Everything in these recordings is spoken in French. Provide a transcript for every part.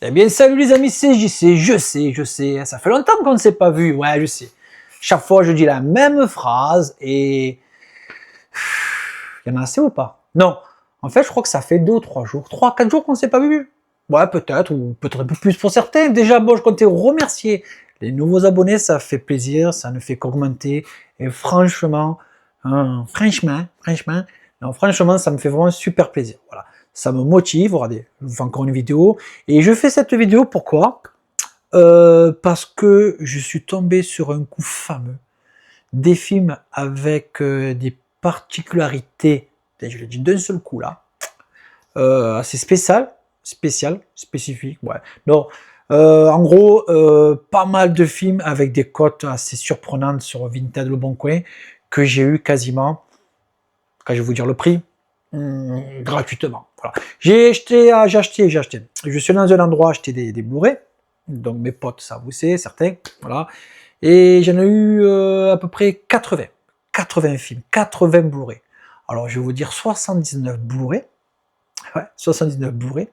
Eh bien, salut les amis, c'est JC, je sais, ça fait longtemps qu'on ne s'est pas vu, ouais, je sais. Chaque fois, je dis la même phrase et... Il y en a assez ou pas? Non, en fait, je crois que ça fait 2 ou 3 jours, 3, 4 jours qu'on ne s'est pas vu. Ouais, peut-être, ou peut-être un peu plus pour certains. Déjà, bon, je comptais remercier les nouveaux abonnés, ça fait plaisir, ça ne fait qu'augmenter. Et franchement, non, franchement, ça me fait vraiment super plaisir. Voilà, ça me motive. Regardez, je vous fais encore une vidéo. Et je fais cette vidéo pourquoi? Parce que je suis tombé sur un coup fameux. Des films avec des particularités, je l'ai dit d'un seul coup là, assez spécifique, ouais. Non, en gros, pas mal de films avec des cotes assez surprenantes sur Vinted Le Bon Coin que j'ai eu quasiment, quand je vais vous dire le prix, gratuitement. Voilà. J'ai acheté. Je suis dans un endroit acheter des Blu-ray, donc mes potes, ça vous savez, certains, voilà. Et j'en ai eu à peu près 80 films, 80 Blu-ray. Alors je vais vous dire 79 Blu-ray, ouais, 79 Blu-ray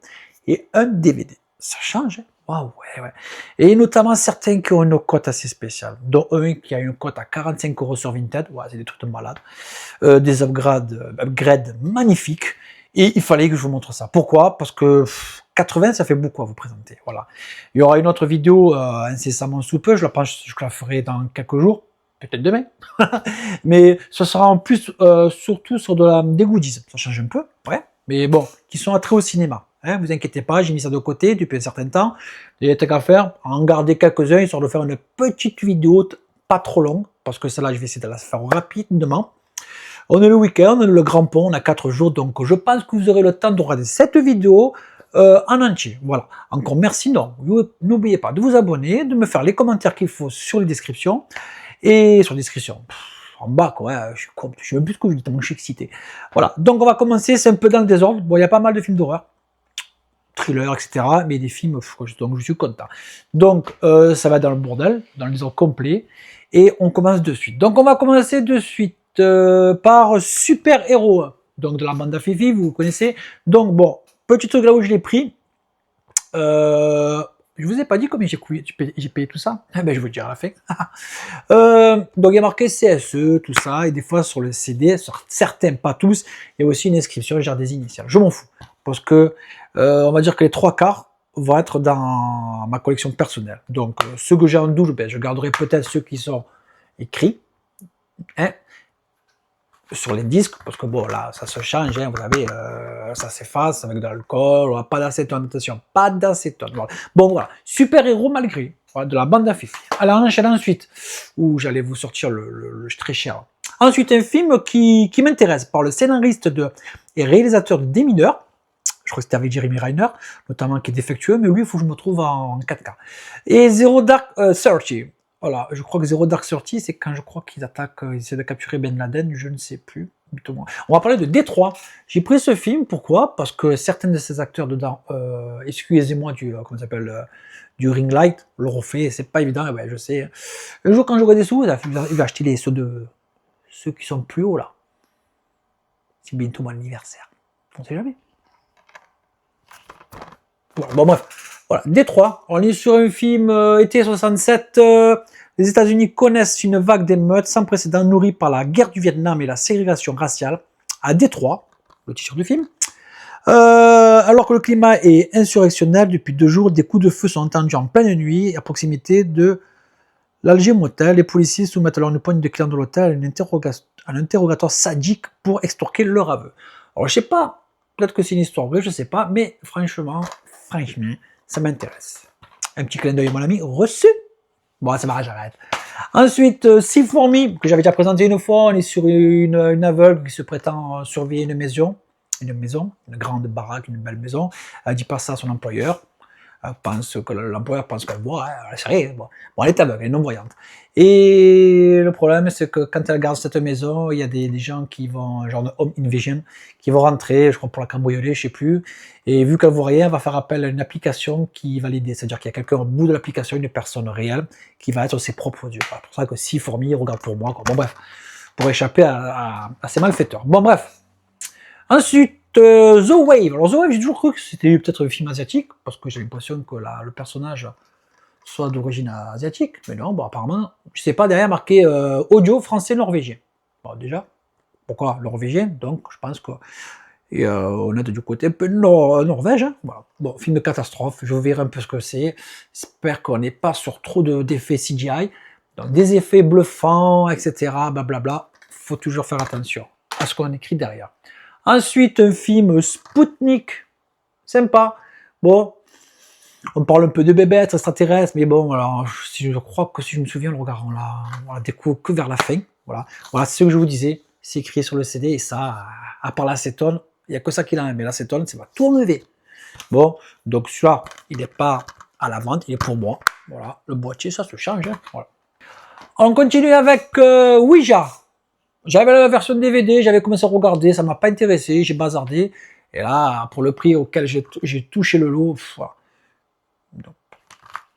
et un DVD. Ça change, hein? Waouh, ouais. Et notamment certains qui ont une cote assez spéciale, dont un qui a une cote à 45 € sur Vinted, ouais, c'est des trucs de malade, des upgrades magnifiques. Et il fallait que je vous montre ça. Pourquoi? Parce que 80, ça fait beaucoup à vous présenter. Voilà. Il y aura une autre vidéo incessamment sous peu. Je la ferai dans quelques jours, peut-être demain. Mais ce sera en plus surtout sur des goodies. Ça change un peu, ouais. Mais bon, qui sont attraits au cinéma. Hein, vous inquiétez pas, j'ai mis ça de côté depuis un certain temps. Il y a des trucs à faire, en garder quelques-uns, histoire de faire une petite vidéo pas trop longue, parce que celle-là, je vais essayer de la faire rapidement. On est le week-end, on est le grand pont, on a 4 jours, donc je pense que vous aurez le temps de regarder cette vidéo en entier. Voilà. Encore merci, non. N'oubliez pas de vous abonner, de me faire les commentaires qu'il faut sur les descriptions. Et sur les descriptions, en bas, quoi, ouais, je sais même plus ce que je dis, tellement je suis excité. Voilà. Donc on va commencer, c'est un peu dans le désordre. Bon, il y a pas mal de films d'horreur, thrillers, etc. Mais des films, donc je suis content. Donc ça va dans le bordel, dans le désordre complet. Et on commence de suite. Donc on va commencer de suite par Super Héros, donc de la bande à Fifi, vous connaissez. Donc bon, petit truc là où je l'ai pris. Je vous ai pas dit combien j'ai payé tout ça. Eh ben, je vous le dirai à la fin. Donc il y a marqué CSE, tout ça, et des fois sur le CD, sur certains, pas tous, il y a aussi une inscription, genre des initiales. Je m'en fous, parce que on va dire que les 3/4 vont être dans ma collection personnelle. Donc ceux que j'ai en double, ben, je garderai peut-être ceux qui sont écrits, hein, sur les disques, parce que bon là ça se change, hein, vous savez, ça s'efface avec de l'alcool, pas d'acétone, attention, pas d'acétone. Voilà. Bon voilà, Super Héros malgré, voilà, de la bande à Fifi. Alors enchaîne ensuite, où j'allais vous sortir le très cher. Ensuite un film qui m'intéresse par le scénariste et réalisateur de Des Mineurs. Je crois que c'était avec Jeremy Renner, notamment qui est défectueux, mais lui il faut que je me trouve en 4K. Et Zero Dark 30. Voilà, je crois que Zero Dark 30, c'est quand je crois qu'ils attaquent, ils essaient de capturer Ben Laden, je ne sais plus. On va parler de Détroit. J'ai pris ce film, pourquoi? Parce que certains de ces acteurs dedans, excusez-moi comment ça s'appelle, du ring light, le refait, c'est pas évident, ouais, je sais. Un jour, quand j'aurai des sous, il va acheter ceux qui sont plus hauts là. C'est bientôt mon anniversaire. On sait jamais. Bon bref, voilà, Détroit, on est sur un film été 67, les États-Unis connaissent une vague d'émeutes sans précédent nourrie par la guerre du Vietnam et la ségrégation raciale à Détroit, le titre du film. Alors que le climat est insurrectionnel depuis 2 jours, des coups de feu sont entendus en pleine nuit à proximité de l'Alger Motel. Les policiers soumettent alors une poignée de clients de l'hôtel à un interrogatoire sadique pour extorquer leur aveu. Alors je sais pas, peut-être que c'est une histoire vraie, je sais pas, mais franchement, ça m'intéresse. Un petit clin d'œil, mon ami, reçu. Bon, ça va, j'arrête. Ensuite, 6 fourmis, que j'avais déjà présenté une fois. On est sur une aveugle qui se prétend surveiller une maison, une grande baraque, une belle maison. Elle dit pas ça à son employeur. L'employeur pense qu'elle voit, c'est rien. Bon, elle est aveugle, elle est non-voyante. Et le problème, c'est que quand elle regarde cette maison, il y a des gens qui vont, genre de home invasion, qui vont rentrer, je crois pour la cambrioler, je sais plus. Et vu qu'elle voit rien, elle va faire appel à une application qui va l'aider. C'est-à-dire qu'il y a quelqu'un au bout de l'application, une personne réelle, qui va être ses propres yeux. C'est pour ça que 6 fourmis regardent pour moi, quoi. Bon bref, pour échapper à ces malfaiteurs. Bon bref. Ensuite, The Wave. Alors The Wave, j'ai toujours cru que c'était peut-être un film asiatique, parce que j'ai l'impression que le personnage soit d'origine asiatique, mais non, bon, apparemment, je sais pas, derrière marqué audio français-norvégien. Bon, déjà, pourquoi norvégien? Donc, je pense que on est du côté un peu Norvège. Hein, voilà. Bon, film de catastrophe, je verrai un peu ce que c'est. J'espère qu'on n'est pas sur trop d'effets CGI. Donc, des effets bluffants, etc. Blablabla. Faut toujours faire attention à ce qu'on écrit derrière. Ensuite, un film Spoutnik. Sympa. Bon, on parle un peu de bébêtes extraterrestres, mais bon, alors, je crois que si je me souviens, le regard, on la découvre que vers la fin. Voilà, voilà, c'est ce que je vous disais. C'est écrit sur le CD, et ça, à part l'acétone, il n'y a que ça qu'il en a. Mais l'acétone, c'est pas tout enlevé. Bon, donc celui-là, il n'est pas à la vente, il est pour moi. Voilà, le boîtier, ça se change. Hein, voilà. On continue avec Ouija. J'avais la version DVD, j'avais commencé à regarder, ça m'a pas intéressé, j'ai bazardé. Et là, pour le prix auquel j'ai touché le lot, voilà. Donc.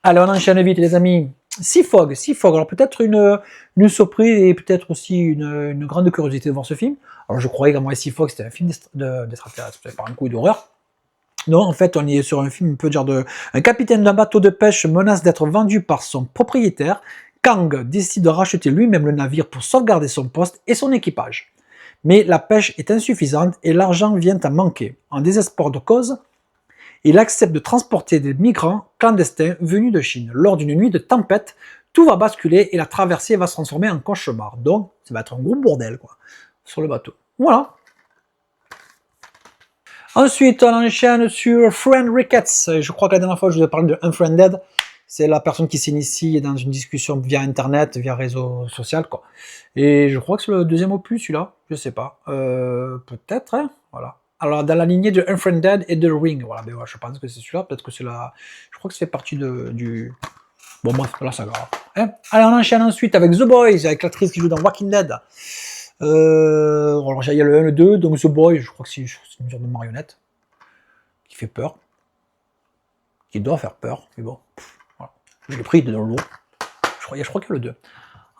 Allez, on enchaîne vite, les amis. Seafog. Alors peut-être une surprise et peut-être aussi une grande curiosité de voir ce film. Alors je croyais qu'à Seafog c'était un film d'extraterrestre, c'était pas un coup d'horreur. Non, en fait, on est sur un film, on peut dire un capitaine d'un bateau de pêche menace d'être vendu par son propriétaire. Kang décide de racheter lui-même le navire pour sauvegarder son poste et son équipage. Mais la pêche est insuffisante et l'argent vient à manquer. En désespoir de cause, il accepte de transporter des migrants clandestins venus de Chine. Lors d'une nuit de tempête, tout va basculer et la traversée va se transformer en cauchemar. Donc, ça va être un gros bordel, quoi, sur le bateau. Voilà. Ensuite, on enchaîne sur Friend Ricketts. Je crois que la dernière fois, je vous ai parlé de Unfriended. C'est la personne qui s'initie dans une discussion via Internet, via réseau social, quoi. Et je crois que c'est le deuxième opus, celui-là. Je sais pas. Peut-être, hein. Voilà. Alors, dans la lignée de Unfriended et de Ring, voilà, mais ouais, je pense que c'est celui-là, peut-être que c'est la... Je crois que c'est partie du... Bon, bref, là, ça va. Hein. Allez, on enchaîne ensuite avec The Boys, avec l'actrice qui joue dans Walking Dead. Alors, il y a le 1 et le 2, donc The Boys, je crois que c'est une sorte de marionnette qui fait peur. Qui doit faire peur, mais bon. Voilà. Je l'ai pris dans le lot. Je crois qu'il y a le 2.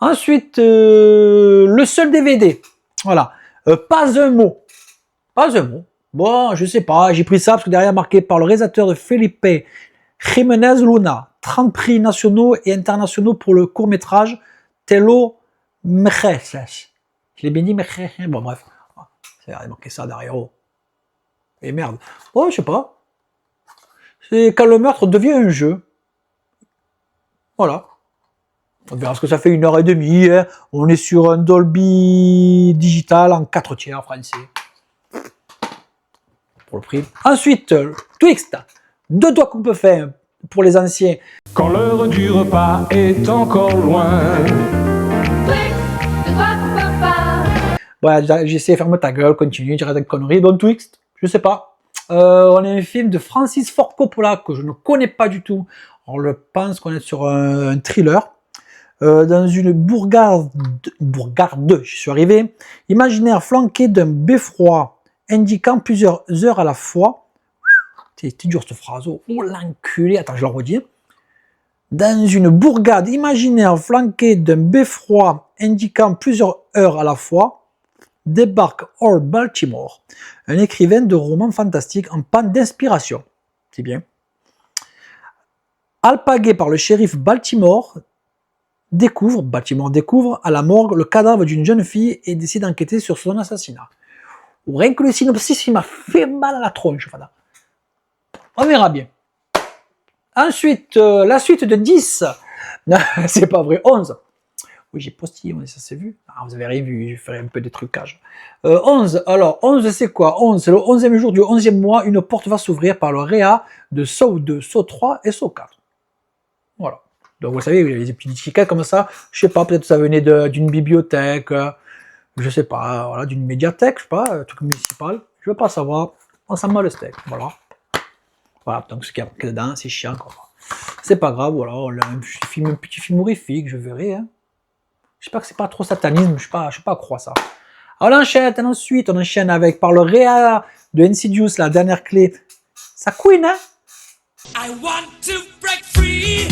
Ensuite, le seul DVD. Voilà. Pas un mot. Pas un mot. Bon, je sais pas, j'ai pris ça parce que derrière marqué par le réalisateur de Felipe Jiménez Luna, 30 prix nationaux et internationaux pour le court-métrage Telo Mejeces. Je l'ai bien dit, Mejeces. Bon, bref. Il y a marqué ça derrière. Oh. Et merde. Oh, je sais pas. C'est quand le meurtre devient un jeu. Voilà. On verra ce que ça fait 1h30. Hein. On est sur un Dolby Digital en 4/3 français. Pour le prix. Ensuite, Twixt. 2 doigts qu'on peut faire pour les anciens. Quand l'heure du repas est encore loin. Voilà, j'essaie de fermer ta gueule, continue, dirais des conneries. Donc Twixt, je sais pas. On a un film de Francis Ford Coppola que je ne connais pas du tout. On le pense qu'on est sur un thriller. Dans une bourgade, je suis arrivé, imaginaire flanqué d'un beffroi indiquant plusieurs heures à la fois. C'est dur cette phrase, oh l'enculé, attends je la redis. Dans une bourgade imaginaire flanquée d'un beffroi indiquant plusieurs heures à la fois, débarque Earl Baltimore, un écrivain de romans fantastiques en panne d'inspiration. C'est bien. Alpagué par le shérif Baltimore découvre à la morgue le cadavre d'une jeune fille et décide d'enquêter sur son assassinat. Rien que le synopsis, il m'a fait mal à la tronche. Voilà. On verra bien. Ensuite, la suite de 10. Non, c'est pas vrai, 11. Oui, j'ai postillé, ça s'est vu. Ah, vous avez rien vu, j'ai fait un peu des trucages. 11, alors, 11 c'est quoi? 11, c'est le 11e jour du 11e mois, une porte va s'ouvrir par le Réa de Saut 2, Saut 3 et Saut 4. Voilà. Donc vous savez, il y a des petits tickets comme ça, je sais pas, peut-être ça venait d'une bibliothèque, je sais pas, voilà, d'une médiathèque, je sais pas, un truc municipal, je veux pas savoir, on s'en bat le steak, voilà. Voilà, donc ce qu'il y a marqué dedans, c'est chiant, quoi. C'est pas grave, voilà, on a un petit film horrifique, je verrai, hein. J'espère que c'est pas trop satanisme, je sais pas à croire ça. Alors ensuite, on enchaîne avec, par le Réa de Insidious, la dernière clé, ça couine, hein. I want to break free.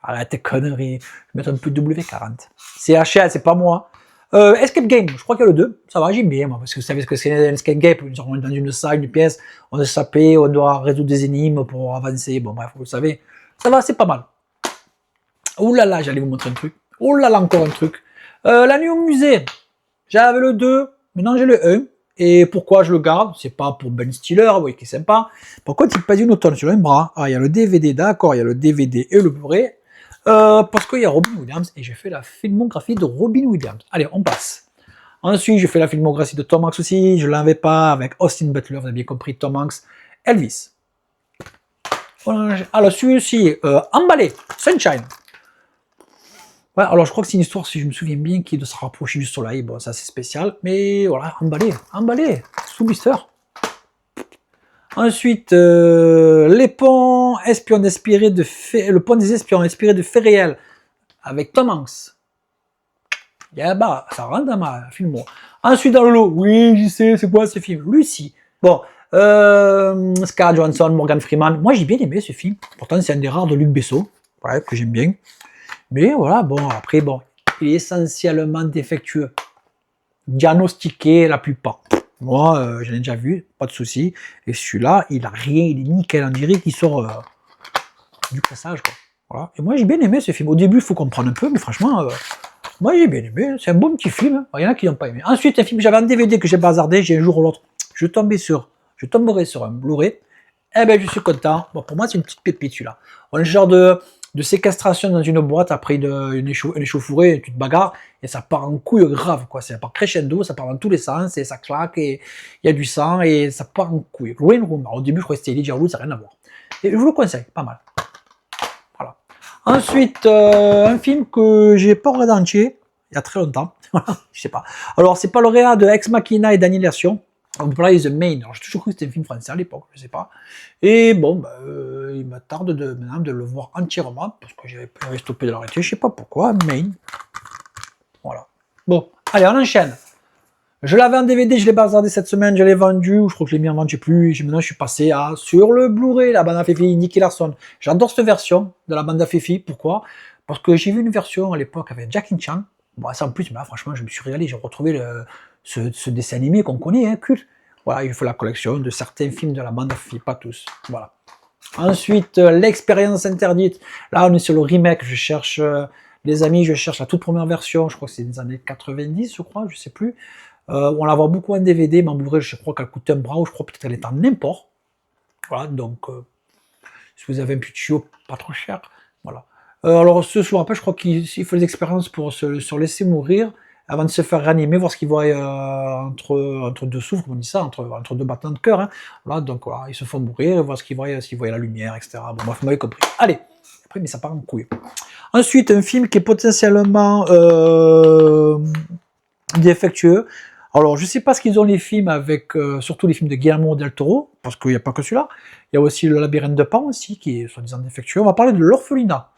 Arrête tes conneries, je vais mettre un peu W40. C'est HL, c'est pas moi. Escape Game, je crois qu'il y a le 2, ça va, j'aime bien, moi, parce que vous savez ce que c'est un escape game, on est dans une salle, une pièce, on doit s'appeler, on doit résoudre des énigmes pour avancer, bon bref, vous savez, ça va, c'est pas mal. Ouh là là, j'allais vous montrer un truc, oh là là, encore un truc. La nuit au musée, j'avais le 2, maintenant j'ai le 1, et pourquoi je le garde? C'est pas pour Ben Stiller, oui, qui est sympa, par contre il pèse une tonne sur un bras, ah, il y a le DVD, d'accord, il y a le DVD et le Blu-ray, parce qu'il y a Robin Williams et j'ai fait la filmographie de Robin Williams. Allez, on passe. Ensuite, je fais la filmographie de Tom Hanks aussi. Je ne l'avais pas avec Austin Butler, vous avez bien compris, Tom Hanks, Elvis. Alors, celui-ci, emballé, Sunshine. Ouais, alors, je crois que c'est une histoire, si je me souviens bien, qui est de se rapprocher du soleil. Bon, ça, c'est spécial. Mais voilà, emballé, sous blister. Ensuite, le pont des espions inspiré de faits réels avec Tom Hanks. Yeah, bah, ça rentre dans ma film. Ensuite, dans le lot, oui, je sais, c'est quoi ce film? Lucie. Bon, Scarlett Johansson, Morgan Freeman. Moi, j'ai bien aimé ce film. Pourtant, c'est un des rares de Luc Besson, ouais, que j'aime bien. Mais voilà, bon, après, bon, il est essentiellement défectueux. Diagnostiqué la plupart. Moi, j'en ai déjà vu, pas de souci. Et celui-là, il a rien, il est nickel. On dirait qu'il sort du passage, quoi. Voilà. Et moi, j'ai bien aimé ce film. Au début, il faut comprendre un peu, mais franchement, moi, j'ai bien aimé. C'est un bon petit film. Il y en a qui n'ont pas aimé. Ensuite, un film que j'avais en DVD que j'ai bazardé, j'ai un jour ou l'autre, je tomberai sur un Blu-ray. Eh ben, je suis content. Bon, pour moi, c'est une petite pépite, celui-là. Un genre de séquestration dans une boîte après une échauffourée, tu te bagarres, et ça part en couille grave, quoi. Ça part crescendo, ça part dans tous les sens, et ça claque, et il y a du sang, et ça part en couille. Green Room. Alors, au début, je croyais que c'était Elijah Wood, ça n'a rien à voir. Et je vous le conseille, pas mal. Voilà. Ensuite, un film que j'ai pas regardé entier, il y a très longtemps, je sais pas. Alors, c'est pas lauréat de Ex Machina et d'Annihilation. On peut parler de The Main. Alors, j'ai toujours cru que c'était un film français à l'époque, je sais pas. Et bon, bah, il me tarde maintenant de le voir entièrement, parce que j'avais stoppé de l'arrêter, je sais pas pourquoi. Main. Voilà. Bon, allez, on enchaîne. Je l'avais en DVD, je l'ai bazardé cette semaine, je l'ai vendu, ou je crois que je l'ai mis en vente, je sais plus. Et maintenant, je suis passé sur le Blu-ray, la bande à Fifi, Nicky Larson. J'adore cette version de la bande à Fifi. Pourquoi? Parce que j'ai vu une version à l'époque avec Jackie Chan. Bon, ça en plus, mais là, franchement, je me suis régalé. J'ai retrouvé ce dessin animé qu'on connaît, hein, culte. Voilà, il faut la collection de certains films de la bande à Fifi, pas tous. Voilà. Ensuite, l'expérience interdite. Là, on est sur le remake. Je cherche, les amis, je cherche la toute première version. Je crois que c'est des années 90, je crois, je sais plus. On la voit beaucoup en DVD, mais en Blu-ray, je crois qu'elle coûte un bras, ou je crois peut-être qu'elle est en import. Voilà, donc, si vous avez un petit tuyau, pas trop cher. Voilà. Alors, ce soir, après, je crois qu'il faut des expériences pour se laisser mourir avant de se faire réanimer, voir ce qu'il voit entre deux souffles, comme on dit ça, entre deux battements de cœur. Hein. Voilà, donc voilà, ils se font mourir, voir s'ils voient la lumière, etc. Bon, bref, vous m'avez compris. Allez, après, mais ça part en couille. Ensuite, un film qui est potentiellement défectueux. Alors, je sais pas ce qu'ils ont les films avec, surtout les films de Guillermo del Toro, parce qu'il n'y a pas que celui-là. Il y a aussi Le Labyrinthe de Pan aussi, qui est soi-disant défectueux. On va parler de L'Orphelinat.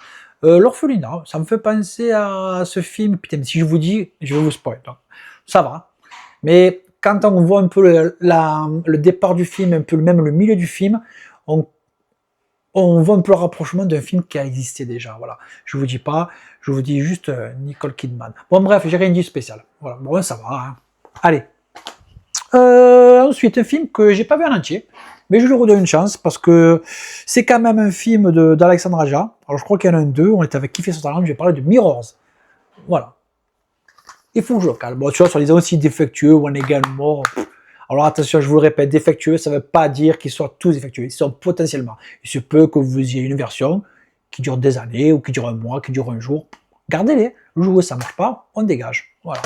L'Orphelinat, ça me fait penser à ce film. Putain, si je vous dis, je vais vous spoiler. Ça va. Mais quand on voit un peu le départ du film, un peu même le milieu du film, on voit un peu le rapprochement d'un film qui a existé déjà. Voilà. Je vous dis pas, je vous dis juste Nicole Kidman. Bon, bref, j'ai rien dit de spécial. Voilà. Bon, ça va. Hein. Allez. Ensuite, un film que j'ai pas vu en entier, mais je lui redonne une chance parce que c'est quand même un film d'Alexandre Aja. Alors, je crois qu'il y en a un deux. On est avec Kiffer son talent. Je vais parler de Mirrors. Voilà. Il faut que je le calme. Bon, tu vois, sur les aussi défectueux, One Again More. Alors attention, je vous le répète, défectueux, ça ne veut pas dire qu'ils soient tous défectueux. Ils sont potentiellement. Il se peut que vous ayez une version qui dure des années, ou qui dure un mois, qui dure un jour. Gardez-les. Le jour où ça ne marche pas, on dégage. Voilà.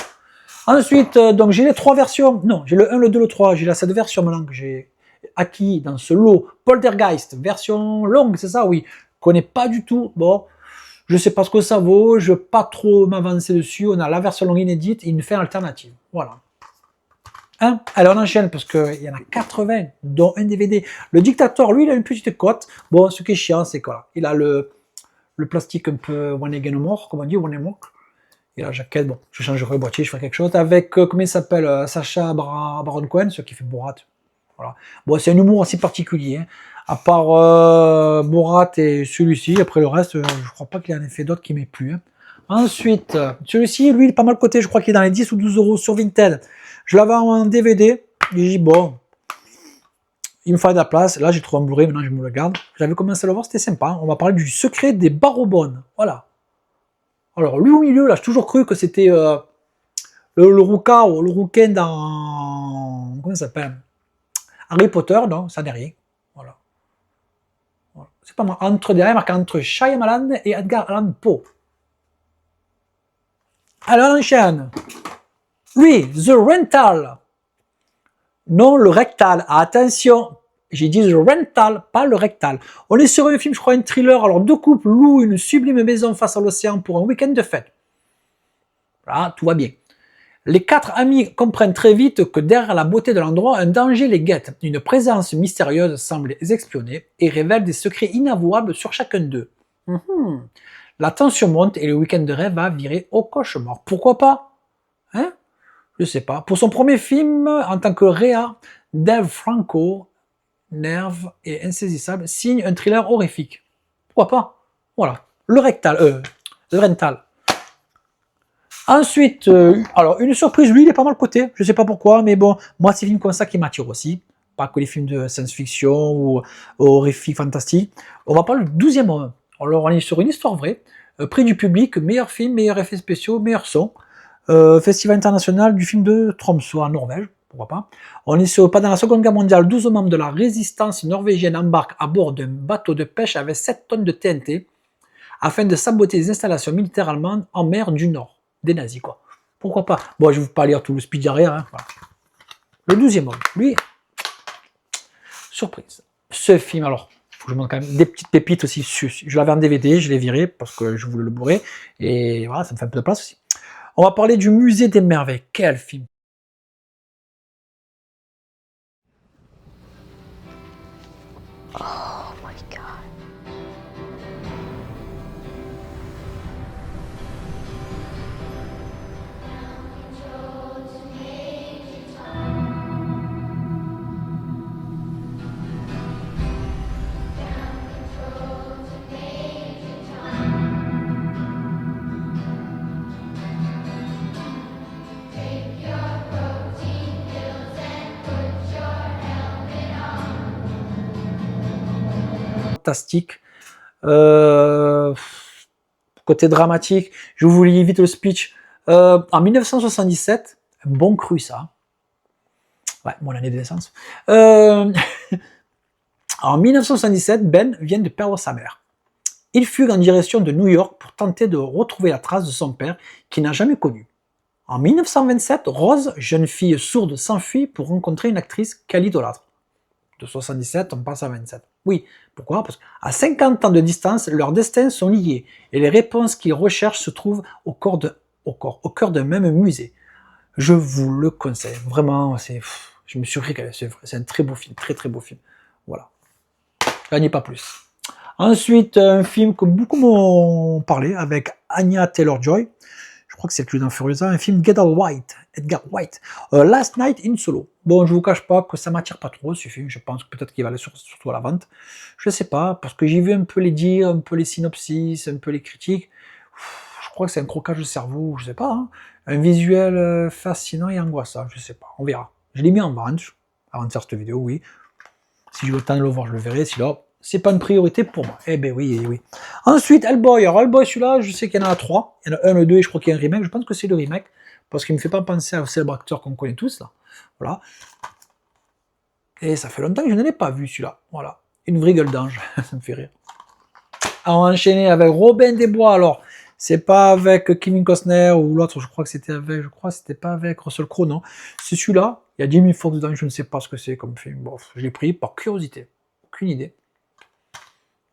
Ensuite, donc j'ai les trois versions. Non, j'ai le 1, le 2, le 3. J'ai cette version maintenant que j'ai acquis dans ce lot. Poltergeist, version longue, c'est ça? Oui. Je ne connais pas du tout. Bon, je ne sais pas ce que ça vaut. Je ne veux pas trop m'avancer dessus. On a la version longue inédite et une fin alternative. Voilà. Hein? Allez, on enchaîne parce qu'il y en a 80, dont un DVD. Le Dictateur, lui, il a une petite cote. Bon, ce qui est chiant, c'est quoi? Il a le plastique un peu One Again More, comme on dit, One Again More. Et la jaquette, bon, je changerai le boîtier, je ferai quelque chose. Avec, comment il s'appelle, Sacha Baron Cohen, ce qui fait Borat. Voilà. Bon, c'est un humour assez particulier. Hein. À part Borat et celui-ci, après le reste, je crois pas qu'il y en ait fait d'autres qui m'aient plu. Hein. Ensuite, celui-ci, lui, il est pas mal coté. Je crois qu'il est dans les 10 ou 12 euros sur Vinted. Je l'avais en DVD. J'ai dit, bon, il me fallait de la place. Là, j'ai trouvé un Blu-ray. Maintenant, je me le garde. J'avais commencé à le voir. C'était sympa. On va parler du secret des Barrobones. Voilà. Alors, lui au milieu, là, j'ai toujours cru que c'était le rouquin dans... Comment ça s'appelle? Harry Potter. Non, ça n'est rien. Voilà. Voilà. C'est pas moi. Entre derrière, marqué entre Shyamalan et Edgar Allan Poe. Alors, on enchaîne. Lui, The Rental. Non, le rectal. Attention, j'ai dit The Rental, pas le rectal. On est sur un film, je crois, un thriller. Alors, deux couples louent une sublime maison face à l'océan pour un week-end de fête. Là, tout va bien. Les quatre amis comprennent très vite que derrière la beauté de l'endroit, un danger les guette. Une présence mystérieuse semble les espionner et révèle des secrets inavouables sur chacun d'eux. La tension monte et le week-end de rêve va virer au cauchemar. Pourquoi pas? Hein? Je sais pas. Pour son premier film, en tant que réa, Dave Franco, nerve et insaisissable, signe un thriller horrifique. Pourquoi pas? Voilà. Le Rental. Ensuite, alors une surprise, lui, il est pas mal coté. Je sais pas pourquoi, mais bon, moi, c'est des films comme ça qui m'attirent aussi. Pas que les films de science-fiction ou horrifique, fantastique. On va parler du 12e homme. Alors, on est sur une histoire vraie. Prix du public, meilleur film, meilleurs effets spéciaux, meilleur son. Festival international du film de Tromsø en Norvège, pourquoi pas. On est pendant la Seconde Guerre mondiale, 12 membres de la résistance norvégienne embarquent à bord d'un bateau de pêche avec 7 tonnes de TNT afin de saboter les installations militaires allemandes en mer du Nord. Des nazis, quoi. Pourquoi pas. Bon, je ne vais pas lire tout le speech derrière. Hein. Voilà. Le 12e homme, lui, surprise. Ce film, alors, faut que je montre quand même des petites pépites aussi. Je l'avais en DVD, je l'ai viré parce que je voulais le bourrer. Et voilà, ça me fait un peu de place aussi. On va parler du Musée des Merveilles. Quel film! Oh my God. Fantastique. Côté dramatique, je vous lis vite le speech. En 1977, un bon cru ça. Ouais, mon année de naissance. En 1977, Ben vient de perdre sa mère. Il fugue en direction de New York pour tenter de retrouver la trace de son père qu'il n'a jamais connu. En 1927, Rose, jeune fille sourde, s'enfuit pour rencontrer une actrice qu'elle idolâtre. De 77, on passe à 27. Oui, pourquoi? Parce qu'à 50 ans de distance, leurs destins sont liés et les réponses qu'ils recherchent se trouvent au cœur d'un même musée. Je vous le conseille. Vraiment, je me suis régalé. C'est un très beau film, très très beau film. Voilà. Gagnez pas plus. Ensuite, un film que beaucoup m'ont parlé avec Anya Taylor-Joy. Je crois que c'est le dans Furiosa, un film Edgar White, Last Night in Solo. Bon, je vous cache pas que ça m'attire pas trop ce film, je pense que peut-être qu'il va aller surtout à la vente. Je sais pas, parce que j'ai vu un peu les dires, un peu les synopsis, un peu les critiques. Je crois que c'est un croquage de cerveau, je sais pas. Hein. Un visuel fascinant et angoissant, je sais pas, on verra. Je l'ai mis en vente, avant de faire cette vidéo, oui. Si j'ai le temps de le voir, je le verrai, sinon, c'est pas une priorité pour moi. Eh ben oui, oui. Ensuite, Hellboy. Alors Hellboy, celui-là, je sais qu'il y en a 3. Il y en a un, le 2 et je crois qu'il y a un remake. Je pense que c'est le remake. Parce qu'il me fait pas penser au célèbre acteur qu'on connaît tous, là. Voilà. Et ça fait longtemps que je ne l'ai pas vu, celui-là. Voilà. Une vraie gueule d'ange. Ça me fait rire. On va enchaîner avec Robin des Bois. Alors, c'est pas avec Kevin Costner ou l'autre, je crois que c'était pas avec Russell Crowe, non. C'est celui-là. Il y a Jamie Foxx dedans, je ne sais pas ce que c'est comme film. Bon, je l'ai pris par curiosité. Aucune idée.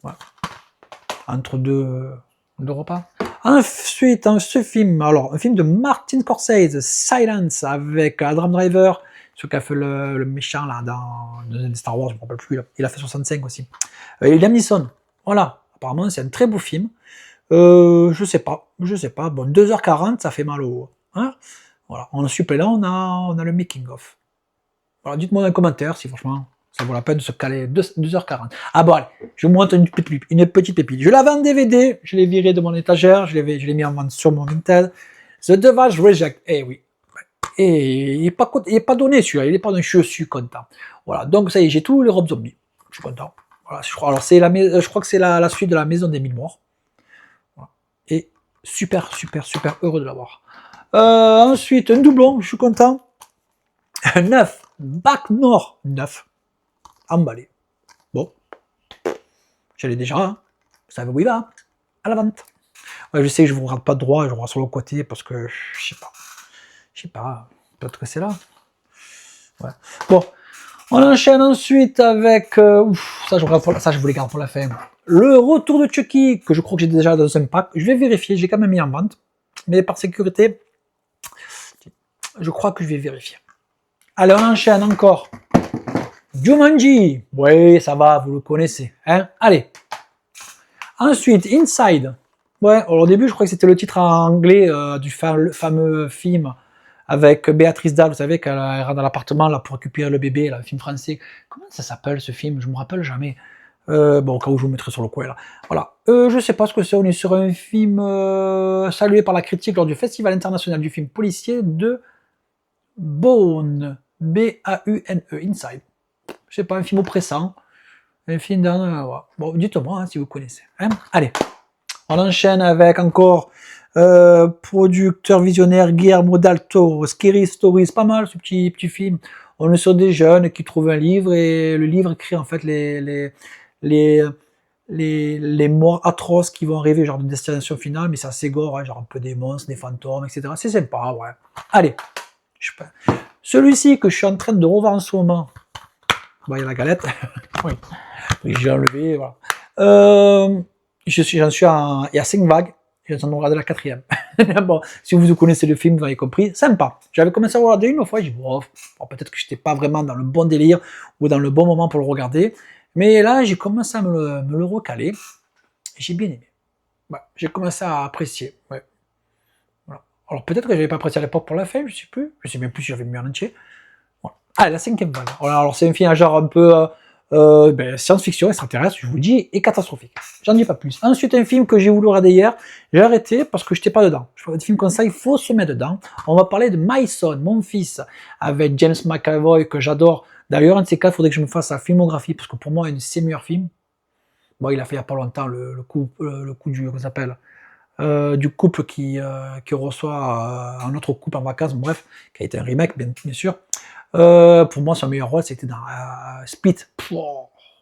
Voilà. Entre deux repas. Ensuite, ce film, alors un film de Martin Scorsese, Silence, avec Adam Driver, celui qui a fait le méchant là dans Star Wars, je ne me rappelle plus, il a fait 65 aussi. Et Liam Neeson, voilà, apparemment c'est un très beau film. Je sais pas, bon 2h40 ça fait mal au... Hein, voilà, en suppléant on a le making of. Voilà, dites-moi dans les commentaires si franchement Ça vaut la peine de se caler 2h40. Ah bon, allez, je vous montre une petite pépite. Je l'avais en DVD, je l'ai viré de mon étagère, je l'ai mis en vente sur mon Vinted. The Devil's Reject. Eh oui. Et il est pas donné celui-là, il est pas donné, je suis content. Voilà, donc ça y est, j'ai tous les Rob Zombie. Je suis content. Voilà, je crois, alors je crois que c'est la suite de la Maison des Mille Morts. Voilà. Et super heureux de l'avoir. Ensuite, un doublon, je suis content. 9, Bac Nord, 9. Emballé. Bon, je l'ai déjà, hein. Vous savez où il va, à la vente. Ouais, je sais que je vous regarde pas droit, je vous regarde sur le côté parce que je sais pas, peut-être que c'est là. Ouais. Bon, on enchaîne ensuite avec, ça je vous les garde pour la fin. Le retour de Chucky, que je crois que j'ai déjà dans un pack. Je vais vérifier, j'ai quand même mis en vente, mais par sécurité, je crois que je vais vérifier. Allez, on enchaîne encore. Jumanji, oui, ça va, vous le connaissez, hein. Allez. Ensuite, Inside. Ouais, alors au début, je crois que c'était le titre en anglais du fameux film avec Béatrice Dalle, vous savez, qu'elle rentre dans l'appartement là pour récupérer le bébé, là, un film français. Comment ça s'appelle ce film? Je me rappelle jamais. Bon, au cas où je vous mettrai sur le coin là. Voilà. Je sais pas ce que c'est. On est sur un film salué par la critique lors du Festival international du film policier de Beaune. B-A-U-N-E, Inside. Je sais pas, un film oppressant. Un film d'un... ouais. Bon, dites-moi hein, si vous connaissez. Hein, allez. On enchaîne avec encore producteur visionnaire Guillermo del Toro, Scary Stories, pas mal ce petit film. On est sur des jeunes qui trouvent un livre et le livre écrit en fait les morts atroces qui vont arriver, genre de destination finale, mais c'est assez gore, hein, genre un peu des monstres, des fantômes, etc. C'est sympa, ouais. Allez, je sais pas. Celui-ci que je suis en train de revoir en ce moment, bon, il y a la galette, oui, j'ai enlevé, voilà. J'en suis à, il y a 5 vagues, je suis en train de regarder la 4e. Bon, si vous connaissez le film, vous avez compris, sympa. J'avais commencé à regarder une fois, j'ai dit, bon, peut-être que j'étais pas vraiment dans le bon délire ou dans le bon moment pour le regarder, mais là, j'ai commencé à me le recaler, et j'ai bien aimé. Ouais, j'ai commencé à apprécier, ouais. Voilà. Alors peut-être que j'avais pas apprécié à l'époque pour la fin, je sais plus, je sais même plus si j'avais mis en entier. Voilà. Ah, la 5e vague. Alors c'est un film à genre un peu science-fiction, extraterrestre, je vous dis, et catastrophique. J'en dis pas plus. Ensuite, un film que j'ai voulu regarder hier, j'ai arrêté parce que j'étais pas dedans. Je vois des films comme ça, il faut se mettre dedans. On va parler de My Son, mon fils, avec James McAvoy, que j'adore. D'ailleurs, un de ces cas, il faudrait que je me fasse sa filmographie, parce que pour moi, un de ses meilleurs films. Bon, il a fait il y a pas longtemps le coup du, comment ça s'appelle, du couple qui reçoit un autre couple en vacances, bref, qui a été un remake, bien sûr. Pour moi, son meilleur rôle, c'était dans Split.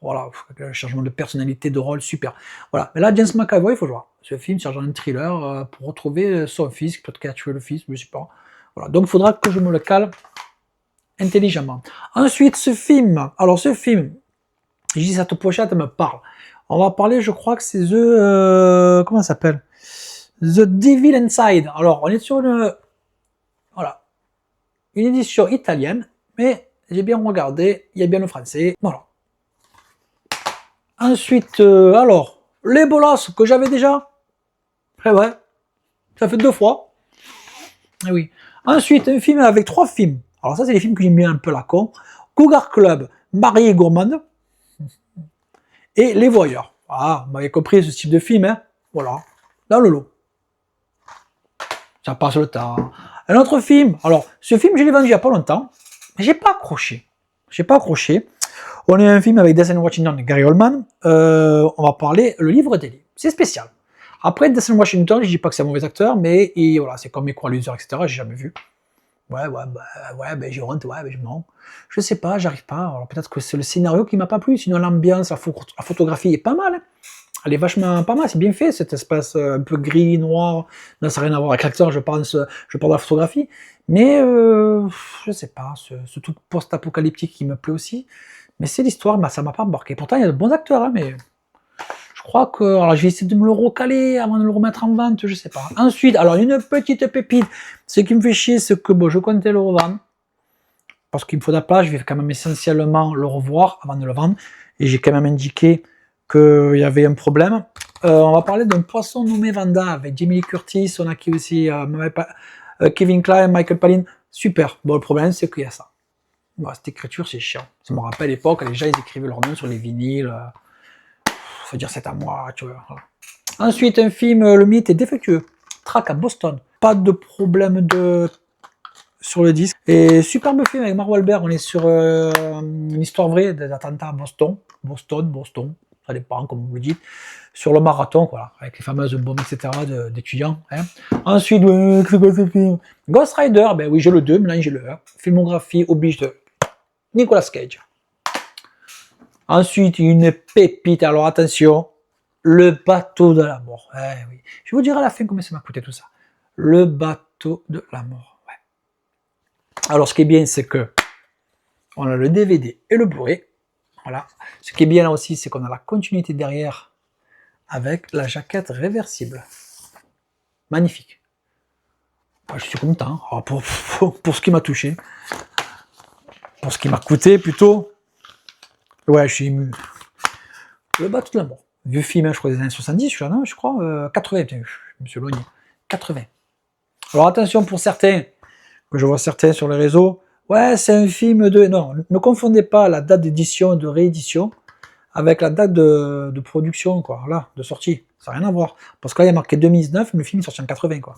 Voilà, le changement de personnalité, de rôle, super. Voilà. Mais là, James McAvoy, il faut voir. Ce film, c'est genre un thriller pour retrouver son fils, peut-être qu'il a tué le fils, je sais pas. Voilà. Donc, il faudra que je me le cale intelligemment. Ensuite, ce film. Alors, ce film, je dis cette pochette, elle me parle. On va parler, je crois que c'est comment ça s'appelle? The Devil Inside. Alors, on est sur une édition italienne, mais j'ai bien regardé, il y a bien le français, voilà. Ensuite, alors, les bolas que j'avais déjà, eh ouais, ça fait 2 fois, eh oui. Ensuite, un film avec 3 films, alors ça c'est les films que j'ai mis un peu la con, Cougar Club, Mariée et Gourmande, et Les Voyeurs. Ah, vous m'avez compris ce type de film, hein, voilà, dans le lot. Ça passe le temps. Un autre film, alors, ce film je l'ai vendu il y a pas longtemps, mais j'ai pas accroché. On est un film avec Denzel Washington et Gary Oldman. On va parler Le Livre d'Eli. C'est spécial. Après, Denzel Washington, je dis pas que c'est un mauvais acteur, mais voilà, c'est comme Equalizer, etc. J'ai jamais vu. Ouais, j'ai honte, non. Je sais pas, j'arrive pas. Alors peut-être que c'est le scénario qui m'a pas plu, sinon l'ambiance, la photographie est pas mal. Hein. Elle est vachement pas mal, c'est bien fait, cet espace un peu gris, noir. Non, ça n'a rien à voir avec l'acteur, je parle de la photographie. Mais je sais pas, ce truc post-apocalyptique qui me plaît aussi. Mais c'est l'histoire, ça m'a pas embarqué. Pourtant, il y a de bons acteurs, hein, mais je crois que... Alors, je vais essayer de me le recaler avant de le remettre en vente, je sais pas. Ensuite, alors, une petite pépite. Ce qui me fait chier, c'est que bon, je comptais le revendre. Parce qu'il me faut de la place, je vais quand même essentiellement le revoir avant de le vendre. Et j'ai quand même indiqué qu'il y avait un problème. On va parler d'un poisson nommé Vanda avec Jamie Lee Curtis. On a qui aussi Kevin Kline, Michael Palin. Super. Bon, le problème, c'est qu'il y a ça. Bah, cette écriture, c'est chiant. Ça me rappelle l'époque, les gens, ils écrivaient leur nom sur les vinyles. Faut dire c'est à moi, tu vois. Voilà. Ensuite, un film, le mien était défectueux. Track à Boston. Pas de problème sur le disque. Et superbe film avec Mark Wahlberg. On est sur une histoire vraie des attentats à Boston. Boston. Ça dépend, comme vous le dites. Sur le marathon, voilà, avec les fameuses bombes, etc. d'étudiants. Hein. Ensuite, c'est quoi ce film? Ghost Rider, ben oui, j'ai le 2, maintenant j'ai le 1. Filmographie oblige de Nicolas Cage. Ensuite, une pépite, alors attention, le bateau de la mort. Oui. Je vais vous dire à la fin combien ça m'a coûté tout ça. Le bateau de la mort. Ouais. Alors, ce qui est bien, c'est que on a le DVD et le Blu-ray. Voilà. Ce qui est bien là aussi, c'est qu'on a la continuité derrière avec la jaquette réversible. Magnifique. Je suis content pour ce qui m'a touché. Pour ce qui m'a coûté plutôt. Ouais, je suis ému. Le bateau de la mort. Vieux film, je crois des années 70, je crois. 80, je me suis éloigné. 80. Alors attention pour certains, que je vois certains sur les réseaux. Ouais, c'est un film de... Non, ne confondez pas la date d'édition, de réédition, avec la date de production, quoi, là, de sortie. Ça n'a rien à voir. Parce que là, il y a marqué 2019, mais le film est sorti en 80, quoi.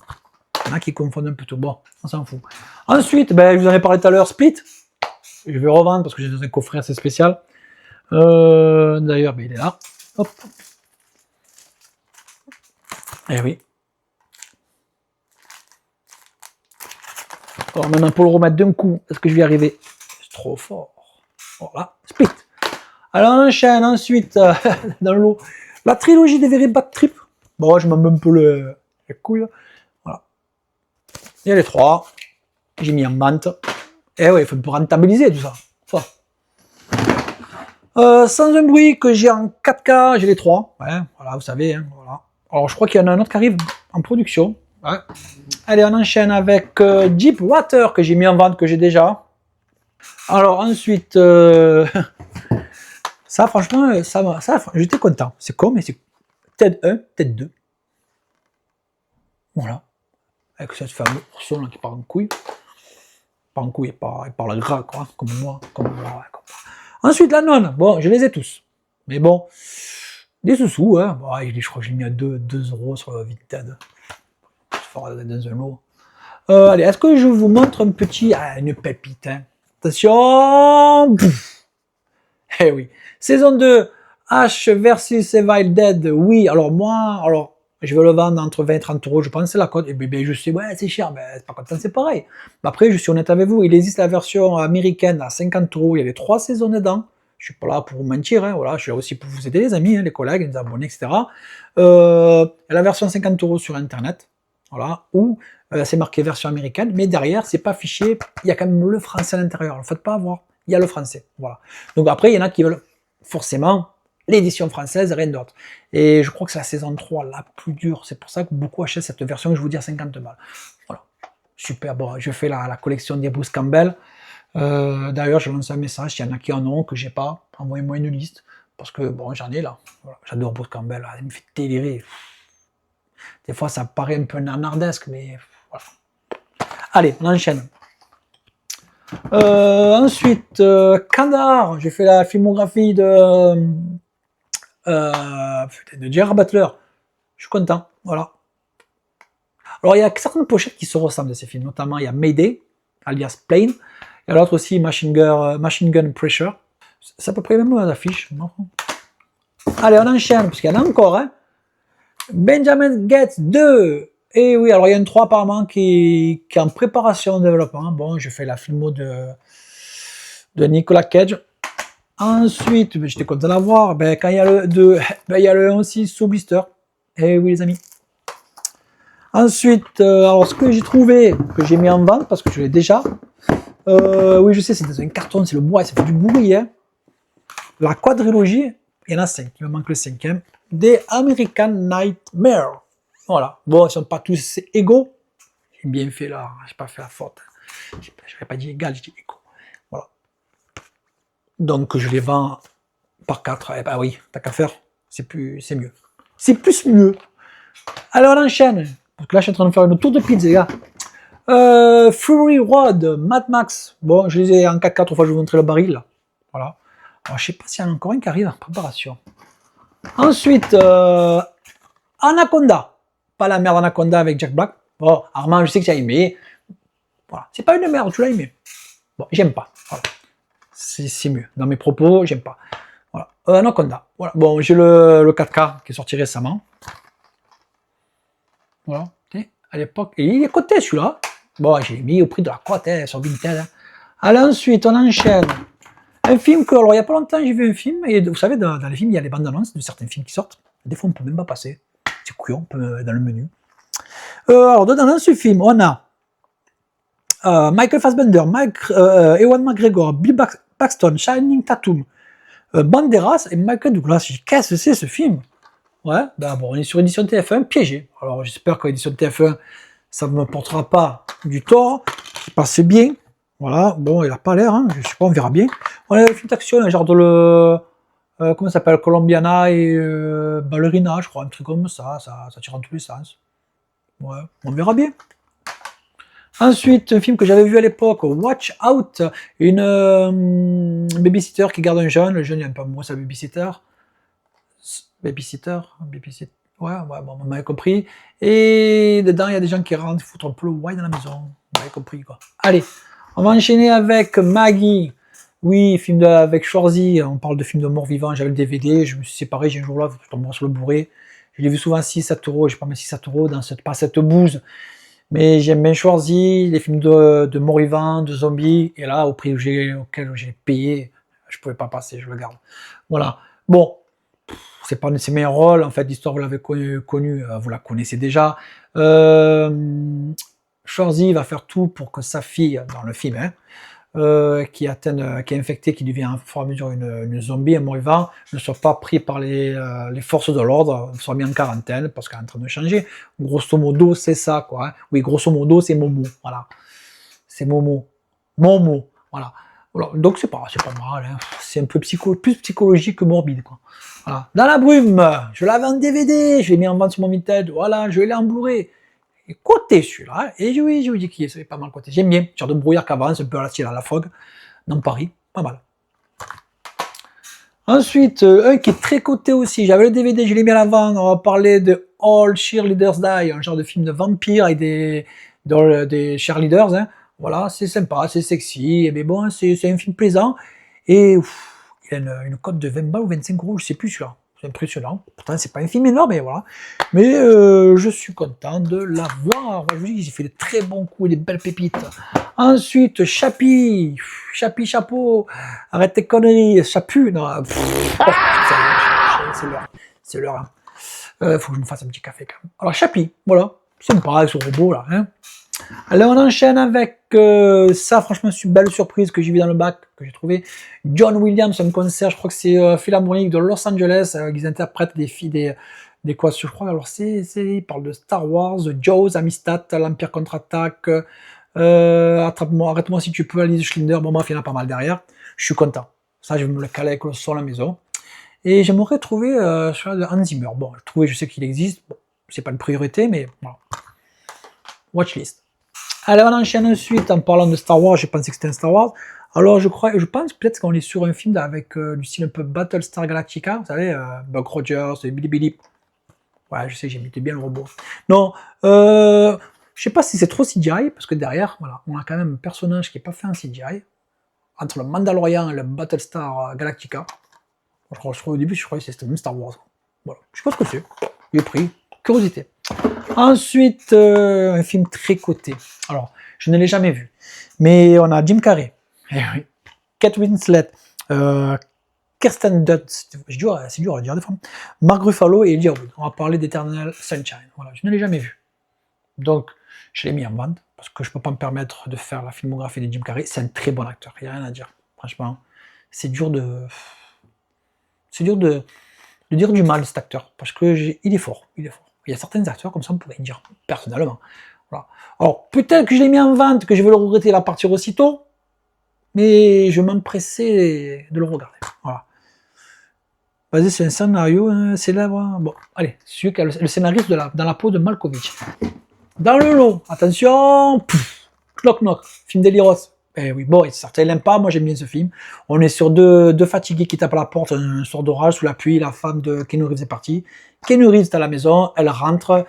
Il y en a qui confondent un peu tout. Bon, on s'en fout. Ensuite, ben, je vous en ai parlé tout à l'heure, Split. Je vais revendre parce que j'ai dans un coffret assez spécial. D'ailleurs, ben, il est là. Hop. Eh oui. Alors maintenant, pour le remettre d'un coup, est-ce que je vais y arriver? C'est trop fort. Voilà, Split. Alors on enchaîne ensuite dans le lot la trilogie des Very Bad Trip. Bon, je m'en mets un peu les couilles. Voilà. Il y a les trois. J'ai mis en vente. Et ouais, il faut rentabiliser tout ça. Enfin. Sans un bruit que j'ai en 4K, j'ai les trois. Ouais, voilà, vous savez. Hein, voilà. Alors je crois qu'il y en a un autre qui arrive en production. Ouais. Allez, on enchaîne avec Deep Water que j'ai mis en vente, que j'ai déjà. Alors ensuite, ça franchement, ça j'étais content. C'est con, mais c'est TED 1, TED 2. Voilà. Avec cette fameuse ourson là qui part en couille. Pas en couille, il parle gras, quoi, comme moi. Comme moi. Ensuite, la nonne. Bon, je les ai tous. Mais bon, des sous-sous, hein. Bon, je crois que j'ai mis à 2 € sur le Vinted. Dans un lot. Allez, est-ce que je vous montre un petit... Ah, une pépite, hein. Attention. Eh oui. Saison 2, Ash versus Evil Dead. Oui, alors moi, je vais le vendre entre 20 et 30 €, je pense, c'est la cote. Et bien, je sais, ouais, c'est cher, mais c'est pas content, c'est pareil. Mais après, je suis honnête avec vous, il existe la version américaine à 50 €, il y a les 3 saisons dedans. Je suis pas là pour vous mentir, hein, voilà, je suis là aussi pour vous aider, les amis, hein, les collègues, les abonnés, etc. La version 50 € sur Internet, voilà, où c'est marqué version américaine, mais derrière, c'est pas affiché, il y a quand même le français à l'intérieur, ne faites pas avoir, il y a le français, voilà. Donc après, il y en a qui veulent forcément l'édition française, rien d'autre. Et je crois que c'est la saison 3 la plus dure, c'est pour ça que beaucoup achètent cette version, que je vous dis à 50 balles. Voilà, super, bon, je fais la collection des Bruce Campbell. D'ailleurs, je lance un message, s'il y en a qui en ont, que j'ai pas, envoyez-moi une liste, parce que bon, j'en ai là. Voilà, j'adore Bruce Campbell, là, il me fait délirer. Des fois, ça paraît un peu nanardesque, mais voilà. Allez, on enchaîne. Ensuite, Kandahar, j'ai fait la filmographie de Gerard Butler. Je suis content, voilà. Alors, il y a certaines pochettes qui se ressemblent de ces films, notamment il y a Mayday, alias Plane, et l'autre aussi Machine Gun Pressure. C'est à peu près les mêmes affiches. Allez, on enchaîne, parce qu'il y en a encore, hein. Benjamin Gates 2. Et oui, alors il y a une 3 apparemment qui est en préparation de développement. Bon, je fais la filmo de Nicolas Cage. Ensuite, j'étais content de la voir. Ben, quand il y a le 2, ben, il y a le 1 aussi sous blister. Et oui, les amis. Ensuite, alors ce que j'ai trouvé, que j'ai mis en vente, parce que je l'ai déjà. Oui, je sais, c'est dans un carton, c'est le bois, ça fait du bruit. Hein. La quadrilogie, il y en a 5, il me manque le 5e. Des American Nightmare. Voilà. Bon, ils sont pas tous égaux. J'ai bien fait là, j'ai pas fait la faute. Je n'avais pas dit égal, j'ai dit égaux. Voilà. Donc je les vends par 4. Eh ben oui, t'as qu'à faire. C'est mieux. C'est plus mieux. Alors on enchaîne. Parce que là, je suis en train de faire une tour de pizza, les gars. Fury Road, Mad Max. Bon, je les ai en 4K, 3 fois je vais vous montrer le baril, là. Voilà. Alors, je sais pas s'il y en a encore un qui arrive en préparation. Ensuite, Anaconda. Pas la merde Anaconda avec Jack Black. Bon, Armand, je sais que tu as aimé. Voilà. C'est pas une merde, tu l'as aimé. Bon, j'aime pas. Voilà. C'est mieux. Dans mes propos, j'aime pas. Voilà. Anaconda. Voilà. Bon, j'ai le 4K qui est sorti récemment. Voilà. À l'époque. Et il est coté celui-là. Bon, j'ai mis au prix de la cote sur Vinted. Hein. Allez, ensuite, on enchaîne. Un film que, alors, il n'y a pas longtemps, j'ai vu un film. Et vous savez, dans les films, il y a les bandes annonces de certains films qui sortent. Des fois, on ne peut même pas passer. C'est couillon, on peut dans le menu. Alors, dedans, dans ce film, on a Michael Fassbender, Ewan McGregor, Bill Paxton, Channing Tatum, Banderas et Michael Douglas. Qu'est-ce que c'est ce film? Ouais, ben bon, on est sur édition TF1 piégé. Alors j'espère que l'édition TF1, ça ne me portera pas du tort. C'est passé bien. Voilà, bon, il a pas l'air, hein. Je sais pas, on verra bien. On a un film d'action, un genre de comment ça s'appelle, Colombiana et Ballerina, je crois, un truc comme ça tire en tous les sens. Ouais, on verra bien. Ensuite, un film que j'avais vu à l'époque, Watch Out, une babysitter qui garde un jeune, le jeune il aime pas moi sa babysitter. Babysitter, ouais, bon, on m'avait compris. Et dedans, il y a des gens qui rentrent, foutent un peu le wine dans la maison. Vous m'avez compris, quoi. Allez, on va enchaîner avec Maggie. Oui, film avec Schwarzy, on parle de film de mort vivant, j'avais le DVD, je me suis séparé, j'ai un jour là, je tombe sur le bourré. Je l'ai vu souvent 6-7 euros, j'ai pas mis 6-7 euros dans pas cette bouse. Mais j'aime bien Schwarzy, les films de mort vivant, de zombies, et là, au prix auquel j'ai payé, je pouvais pas passer, je le garde. Voilà. Bon. C'est pas un de ses meilleurs rôles, en fait, l'histoire, vous l'avez connu, vous la connaissez déjà. Schwarzy va faire tout pour que sa fille, dans le film, hein, qui est infectée, qui devient au fur et à mesure une zombie, un mort-vivant, ne soit pas pris par les forces de l'ordre, soit mis en quarantaine, parce qu'elle est en train de changer. Grosso modo, c'est ça, quoi. Hein. Oui, grosso modo, c'est Momo, voilà. C'est Momo. Momo, voilà. Voilà. Donc c'est pas mal, hein. C'est un peu plus psychologique que morbide, quoi. Voilà. Dans la brume, je l'avais en DVD, je l'ai mis en vente sur mon Vinted, voilà, je l'ai en Blu-ray. Et côté celui-là, et je vous dis qu'il est pas mal côté. J'aime bien, genre de brouillard qui avance, un peu à la style à la Fog, dans Paris, pas mal. Ensuite, un qui est très coté aussi, j'avais le DVD, je l'ai mis à l'avant, on va parler de All Cheerleaders Die, un genre de film de vampire avec des cheerleaders, hein. Voilà, c'est sympa, c'est sexy, mais bon, c'est un film plaisant, et il a une cote de 20 balles ou 25 euros, je sais plus celui-là. C'est impressionnant. Pourtant, c'est pas un film énorme, mais voilà. Mais je suis content de l'avoir. Je vous dis, j'ai fait de très bons coups, des belles pépites. Ensuite, Chapi, chapeau. Arrête tes conneries, Chapu. Non, c'est l'heure. Faut que je me fasse un petit café quand même. Alors, Chapi, voilà. Sympa avec ce robot là. Hein. Alors on enchaîne avec ça, franchement c'est une belle surprise que j'ai vu dans le bac, que j'ai trouvé. John Williams, un concert, je crois que c'est Philharmonique de Los Angeles, ils interprètent des quoi, je crois, alors ils parlent de Star Wars, de Jaws, Amistad, l'Empire contre-attaque, attrape-moi, arrête-moi si tu peux, Alice Schlinder, bon bref, il y en a pas mal derrière, je suis content. Ça, je vais me le caler avec le son à la maison. Et j'aimerais trouver celui de Hans Zimmer. Bon, je sais qu'il existe, bon, c'est pas une priorité, mais voilà. Watchlist. Allez, on enchaîne ensuite en parlant de Star Wars. J'ai pensé que c'était un Star Wars. Alors, je pense peut-être qu'on est sur un film avec du style un peu Battlestar Galactica. Vous savez, Buck Rogers, Billy. Ouais, je sais, j'imitais bien le robot. Non, je sais pas si c'est trop CGI, parce que derrière, voilà, on a quand même un personnage qui n'est pas fait en CGI. Entre le Mandalorian et le Battlestar Galactica. Je crois au début, je croyais que c'était même Star Wars. Voilà, je sais pas ce que c'est. J'ai pris. Curiosité. Ensuite, un film très coté. Alors, je ne l'ai jamais vu. Mais on a Jim Carrey, Kate Winslet, Kirsten Dunst, c'est dur à dire des fois, Mark Ruffalo et Elijah Wood. On va parler d'Eternal Sunshine. Voilà, je ne l'ai jamais vu. Donc, je l'ai mis en vente, parce que je ne peux pas me permettre de faire la filmographie de Jim Carrey. C'est un très bon acteur, il n'y a rien à dire. Franchement, c'est dur de dire du mal, cet acteur, parce que il est fort. Il y a certains acteurs, comme ça, on pourrait dire, personnellement. Voilà. Alors, peut-être que je l'ai mis en vente, que je vais le regretter à partir aussitôt, mais je m'empressais de le regarder. Voilà. Basé sur un scénario célèbre. Bon, allez, celui qui a le scénariste dans la peau de Malkovich. Dans le lot, attention, knock knock, film d'Eliros. Eh oui, bon, certains l'aiment pas, moi j'aime bien ce film. On est sur deux fatigués qui tapent à la porte, un sort d'orage sous la pluie, la femme de Keanu Reeves est partie. Keanu Reeves est à la maison, elle rentre,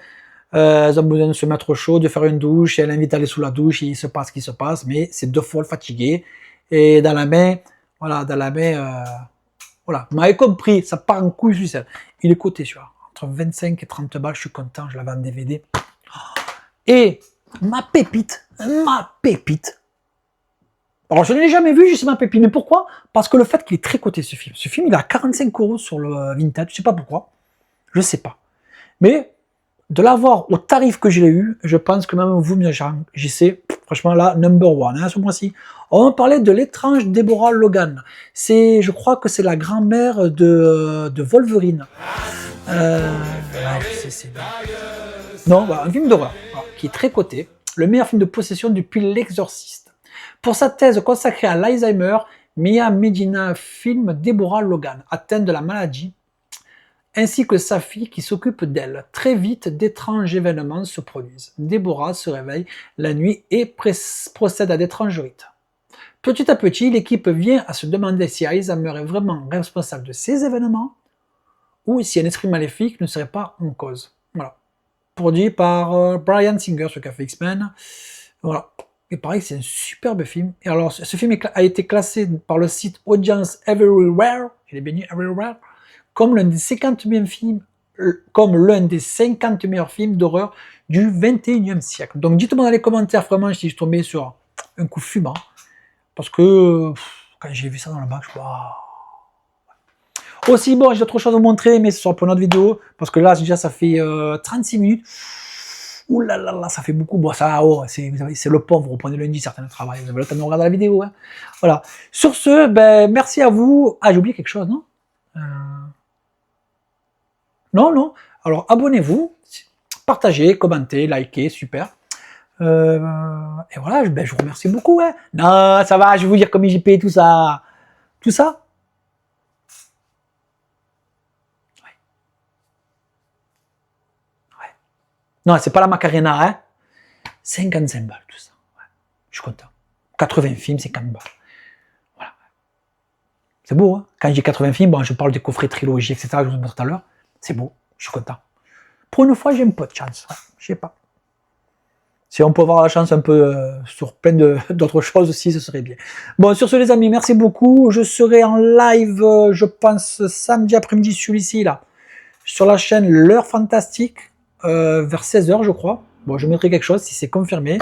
elles ont besoin de se mettre au chaud, de faire une douche, elle invite à aller sous la douche, et il se passe ce qui se passe, mais c'est deux folles fatiguées. Et dans la main, voilà, voilà, vous m'avez compris, ça part en couille sur celle. Il est coté, celui-là, entre 25 et 30 balles, je suis content, je l'avais en DVD. Et ma pépite, alors je ne l'ai jamais vu, je sais ma pépite, mais pourquoi? Parce que le fait qu'il est très coté ce film. Ce film, il est à 45 € sur le Vinted, je sais pas pourquoi, je sais pas. Mais de l'avoir au tarif que je l'ai eu, je pense que même vous, j'y sais, franchement là, number one, hein, ce mois-ci. On va parler de l'étrange Deborah Logan. Je crois que c'est la grand-mère de Wolverine. Non, voilà, un film d'horreur, voilà, qui est très coté, le meilleur film de possession depuis L'Exorciste. Pour sa thèse consacrée à l'Alzheimer, Mia Medina filme Deborah Logan, atteinte de la maladie, ainsi que sa fille qui s'occupe d'elle. Très vite, d'étranges événements se produisent. Deborah se réveille la nuit et procède à d'étranges rites. Petit à petit, l'équipe vient à se demander si Alzheimer est vraiment responsable de ces événements ou si un esprit maléfique ne serait pas en cause. Voilà. Produit par Bryan Singer, ce qui a fait X-Men. Voilà. Et pareil, c'est un superbe film. Et alors, ce film a été classé par le site Audience Everywhere, il est béni Everywhere, comme l'un des 50 meilleurs films, d'horreur du 21e siècle. Donc dites-moi dans les commentaires vraiment si je tombais sur un coup fumant. Parce que quand j'ai vu ça dans le bac, je vois. Aussi, bon, j'ai d'autres choses à vous montrer, mais ce sera pour une autre vidéo. Parce que là, déjà, ça fait 36 minutes. Ouh là là là, ça fait beaucoup. Bon, ça, c'est le pauvre, vous reprenez lundi, certains travail. Vous avez le temps de regarder la vidéo. Hein. Voilà. Sur ce, ben, merci à vous. Ah, j'ai oublié quelque chose, non Non. Alors, abonnez-vous, partagez, commentez, likez, super. Et voilà, ben, je vous remercie beaucoup. Hein. Non, ça va, je vais vous dire comme JP, tout ça. Tout ça. Ouais. Non, c'est pas la Macarena, hein. 55 balles, tout ça. Ouais. Je suis content. 80 films, 50 balles. Voilà. C'est beau, hein. Quand j'ai 80 films, bon, je parle des coffrets trilogie, etc., que je vous montre tout à l'heure. C'est beau, je suis content. Pour une fois, j'ai un peu de chance. Ouais, je sais pas. Si on peut avoir la chance un peu sur plein d'autres choses aussi, ce serait bien. Bon, sur ce les amis, merci beaucoup. Je serai en live, je pense, samedi après-midi, celui-ci, là, sur la chaîne L'Heure Fantastique, vers 16h, je crois. Bon, je mettrai quelque chose si c'est confirmé.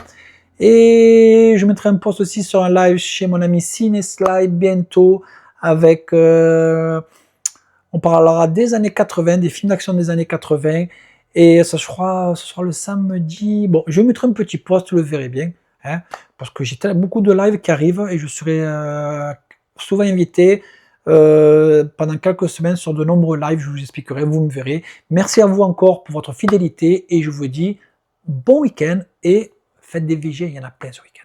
Et je mettrai un post aussi sur un live chez mon ami Cineslide bientôt, avec... on parlera des années 80, des films d'action des années 80. Et ça, je crois, ce sera le samedi. Bon, je vais mettre un petit post, vous le verrez bien. Hein, parce que j'ai beaucoup de lives qui arrivent et je serai souvent invité pendant quelques semaines sur de nombreux lives. Je vous expliquerai, vous me verrez. Merci à vous encore pour votre fidélité et je vous dis bon week-end et faites des VG, il y en a plein ce week-end.